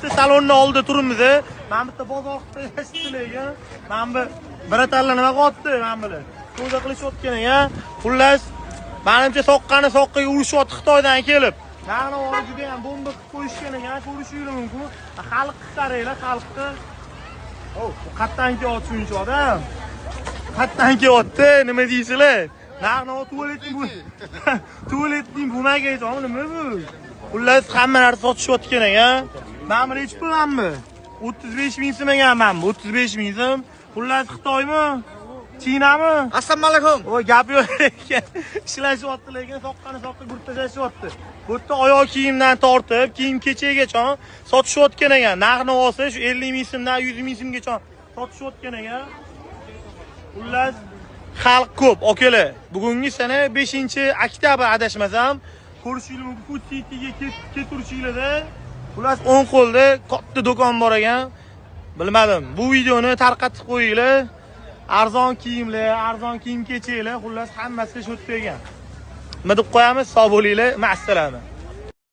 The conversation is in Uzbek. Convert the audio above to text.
bitta salonni oldida turibmiz. Men bitta bozorda yashayman. Men bu biratallar nima qotdi, men bilan. To'da qilishayotgan ekan. Xullas, menimcha soqqani soqqiga urushyapti Xitoydan kelib. Naqni ora juda ham bomba qilib qo'yishgan ekan, ko'rishingiz mumkin. Xalqqa qaranglar, xalqqa. Qatdan kelyapti shuncha odam. Qatdan kelyapti, nima deysizlar? Naqni tualetning bo'lmagaydi, nima bu? Xullas, hamma narsa sotishayotgan ekan. Men buni hech pulmanmi? 35 ming so'm ekan men bu, 35 ming so'm. Xullas, Xitoymi? Chinami? Assalomu alaykum. Voy, gap yo'q ekan. Ishlashyapti lekin soqqani soqqa gurtlashyapti. Bu yerda oyoq kiyimdan tortib, kiyim-kechakgacha sotishayotgan ekan. Narxni olsa shu 50 ming so'mdan 100 ming so'mgacha sotishayotgan ekan. Xullas, xalq ko'p, akalar. Bugungi sana 5-oktyabr adashmasam, ko'rishingiz mumkin, Food City'ga keturishinglarda. Xullas, 10 qo'lda katta do'kon bor ekan. Bilmadim, bu videoni tarqatib qo'yinglar. Arzon kiyimlar, arzon kiyim-kechaklar, xullas hammasi shu yerda ekan. Nima deb qo'yamiz? Sog' bo'linglar, ma'assalama.